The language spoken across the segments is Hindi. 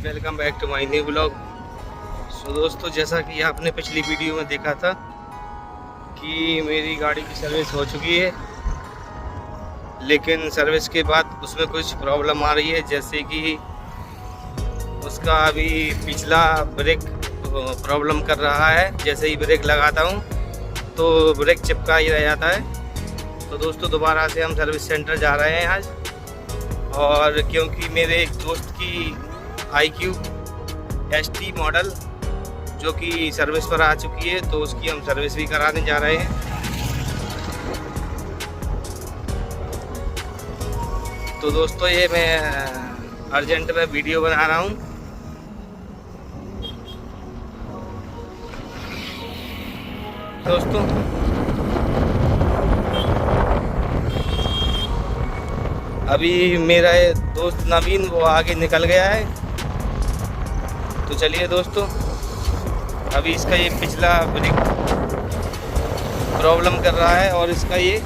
Welcome back to my new blog. So दोस्तों, जैसा कि आपने पिछली वीडियो में देखा था कि मेरी गाड़ी की सर्विस हो चुकी है, लेकिन सर्विस के बाद उसमें कुछ प्रॉब्लम आ रही है। जैसे कि उसका अभी पिछला ब्रेक प्रॉब्लम कर रहा है। जैसे ही ब्रेक लगाता हूँ तो ब्रेक चिपका ही रह जाता है। तो दोस्तों, दोबारा से हम सर्विस सेंटर जा रहे हैं आज, और क्योंकि मेरे एक दोस्त की IQ ST मॉडल जो कि सर्विस पर आ चुकी है, तो उसकी हम सर्विस भी कराने जा रहे हैं। तो दोस्तों, ये मैं अर्जेंट में वीडियो बना रहा हूँ। दोस्तों, अभी मेरा दोस्त नवीन वो आगे निकल गया है। तो चलिए दोस्तों, अभी इसका ये पिछला ब्रेक प्रॉब्लम कर रहा है और इसका ये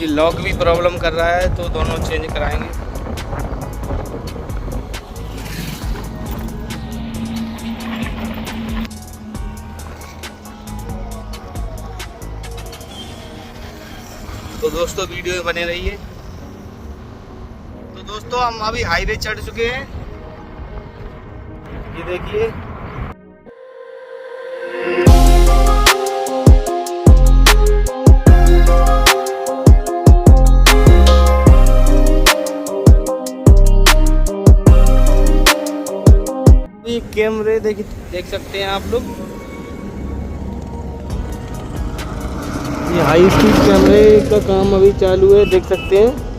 लॉक भी प्रॉब्लम कर रहा है, तो दोनों चेंज कराएंगे। तो दोस्तों, वीडियो में बने रहिए। तो दोस्तों, हम अभी हाईवे चढ़ चुके हैं। ये देखिए, ये कैमरे देख सकते हैं आप लोग। ये हाई स्पीड कैमरे का काम अभी चालू है, देख सकते हैं।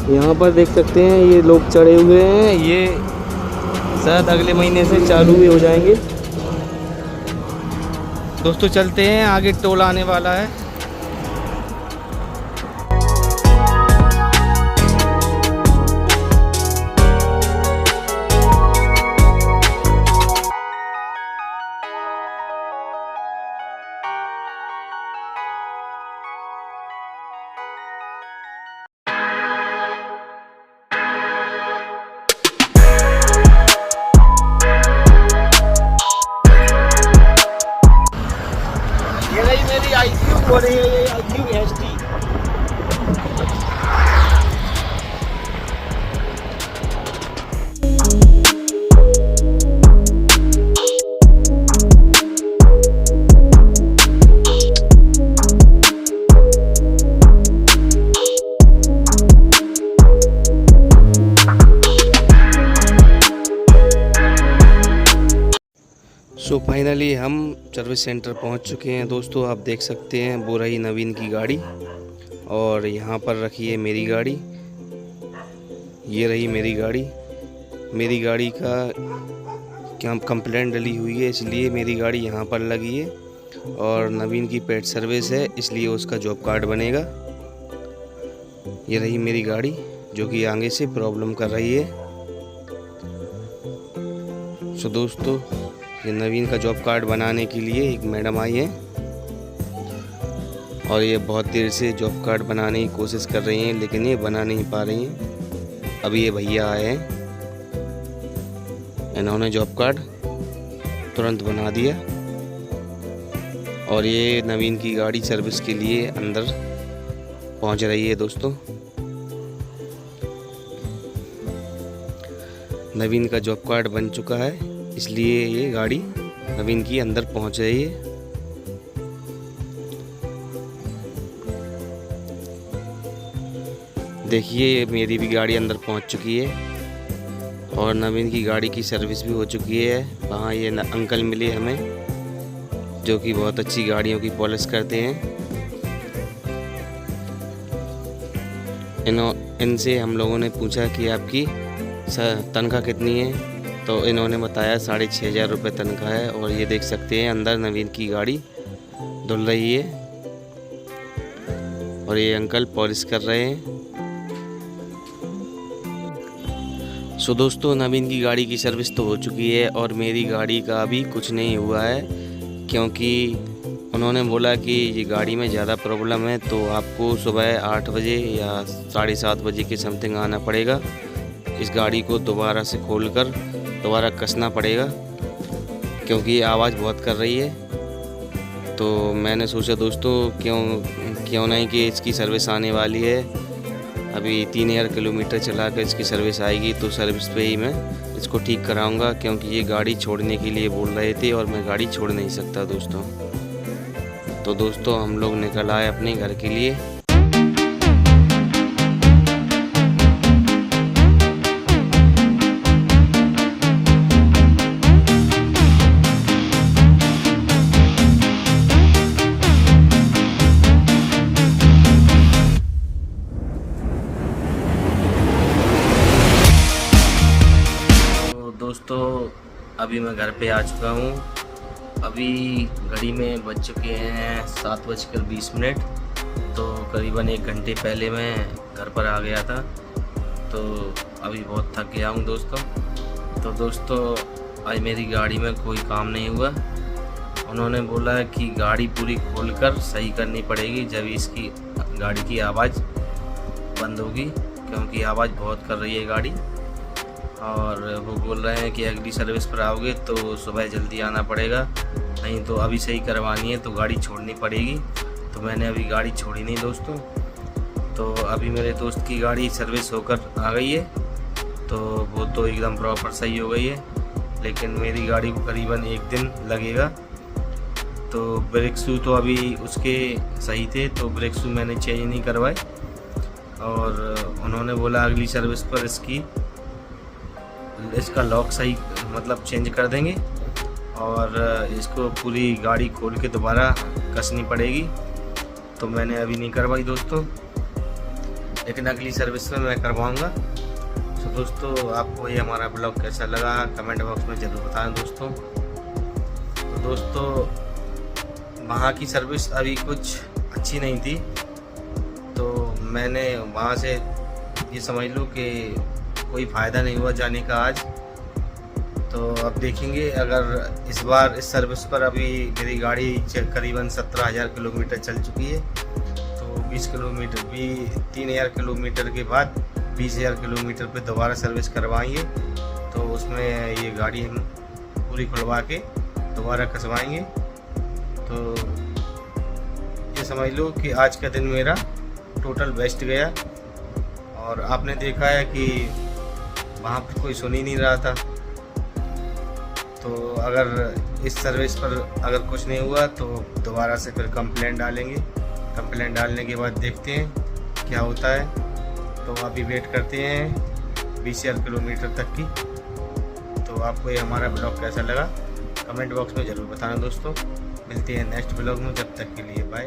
यहाँ पर देख सकते हैं ये लोग चढ़े हुए हैं। ये शायद अगले महीने से चालू भी हो जाएंगे। दोस्तों, चलते हैं, आगे टोल आने वाला है। मेरी IQ हो रही है, IQ ST। सो फाइनली हम सर्विस सेंटर पहुंच चुके हैं। दोस्तों, आप देख सकते हैं वो रही नवीन की गाड़ी, और यहाँ पर रखी है मेरी गाड़ी। ये रही मेरी गाड़ी। मेरी गाड़ी का क्या कंप्लेंट डली हुई है, इसलिए मेरी गाड़ी यहाँ पर लगी है। और नवीन की पेड सर्विस है, इसलिए उसका जॉब कार्ड बनेगा। ये रही मेरी गाड़ी जो कि आगे से प्रॉब्लम कर रही है। सो दोस्तों, ये नवीन का जॉब कार्ड बनाने के लिए एक मैडम आई है, और ये बहुत देर से जॉब कार्ड बनाने की कोशिश कर रही हैं, लेकिन ये बना नहीं पा रही हैं। अभी ये भैया आए हैं, इन्होंने जॉब कार्ड तुरंत बना दिया, और ये नवीन की गाड़ी सर्विस के लिए अंदर पहुंच रही है। दोस्तों, नवीन का जॉब कार्ड बन चुका है, इसलिए ये गाड़ी नवीन की अंदर पहुंच रही है। देखिए, मेरी भी गाड़ी अंदर पहुंच चुकी है, और नवीन की गाड़ी की सर्विस भी हो चुकी है। वहाँ ये अंकल मिले हमें, जो कि बहुत अच्छी गाड़ियों की पॉलिश करते हैं। इनसे हम लोगों ने पूछा कि आपकी तनख्वाह कितनी है, तो इन्होंने बताया 6,500 रुपये तनख्वाह है। और ये देख सकते हैं अंदर नवीन की गाड़ी धुल रही है, और ये अंकल पॉलिश कर रहे हैं। सो दोस्तों, नवीन की गाड़ी की सर्विस तो हो चुकी है, और मेरी गाड़ी का अभी कुछ नहीं हुआ है, क्योंकि उन्होंने बोला कि ये गाड़ी में ज़्यादा प्रॉब्लम है तो आपको सुबह 8 बजे या 7:30 बजे के समथिंग आना पड़ेगा। इस गाड़ी को दोबारा से खोलकर दोबारा कसना पड़ेगा क्योंकि ये आवाज़ बहुत कर रही है। तो मैंने सोचा दोस्तों क्यों नहीं कि इसकी सर्विस आने वाली है। अभी 3000 किलोमीटर चला कर इसकी सर्विस आएगी तो सर्विस पे ही मैं इसको ठीक कराऊंगा क्योंकि ये गाड़ी छोड़ने के लिए बोल रहे थे और मैं गाड़ी छोड़ नहीं सकता दोस्तों। तो दोस्तों हम लोग निकल आए अपने घर के लिए। दोस्तों अभी मैं घर पे आ चुका हूँ। अभी घड़ी में बज चुके हैं 7:20। तो करीबन 1 घंटे पहले मैं घर पर आ गया था। तो अभी बहुत थक गया हूँ दोस्तों। तो दोस्तों आज मेरी गाड़ी में कोई काम नहीं हुआ। उन्होंने बोला कि गाड़ी पूरी खोलकर सही करनी पड़ेगी जब इसकी गाड़ी की आवाज़ बंद होगी क्योंकि आवाज़ बहुत कर रही है गाड़ी। और वो बोल रहे हैं कि अगली सर्विस पर आओगे तो सुबह जल्दी आना पड़ेगा, नहीं तो अभी सही करवानी है तो गाड़ी छोड़नी पड़ेगी। तो मैंने अभी गाड़ी छोड़ी नहीं दोस्तों। तो अभी मेरे दोस्त की गाड़ी सर्विस होकर आ गई है तो वो तो एकदम प्रॉपर सही हो गई है, लेकिन मेरी गाड़ी को करीबन 1 दिन लगेगा। तो ब्रेक शू तो अभी उसके सही थे तो ब्रेक शू मैंने चेंज नहीं करवाए। और उन्होंने बोला अगली सर्विस पर इसका लॉक सही मतलब चेंज कर देंगे और इसको पूरी गाड़ी खोल के दोबारा कसनी पड़ेगी। तो मैंने अभी नहीं करवाई दोस्तों, लेकिन अगली सर्विस में मैं करवाऊंगा। तो दोस्तों आपको ये हमारा ब्लॉग कैसा लगा कमेंट बॉक्स में ज़रूर बताएं दोस्तों। तो दोस्तों वहाँ की सर्विस अभी कुछ अच्छी नहीं थी तो मैंने वहाँ से ये समझ लो कि कोई फ़ायदा नहीं हुआ जाने का आज। तो अब देखेंगे अगर इस बार इस सर्विस पर अभी मेरी गाड़ी करीबन 17,000 किलोमीटर चल चुकी है तो 3,000 किलोमीटर के बाद 20,000 किलोमीटर पे दोबारा सर्विस करवाएंगे। तो उसमें ये गाड़ी हम पूरी खुलवा के दोबारा कसवाएंगे। तो ये समझ लो कि आज का दिन मेरा टोटल वेस्ट गया। और आपने देखा है कि वहाँ पर कोई सुन ही नहीं रहा था। तो अगर इस सर्विस पर अगर कुछ नहीं हुआ तो दोबारा से फिर कंप्लेंट डालेंगे। कंप्लेंट डालने के बाद देखते हैं क्या होता है। तो अभी वेट करते हैं 20,000 किलोमीटर तक की। तो आपको ये हमारा ब्लॉग कैसा लगा कमेंट बॉक्स में ज़रूर बताना दोस्तों। मिलते हैं नेक्स्ट ब्लॉग में, जब तक के लिए बाय।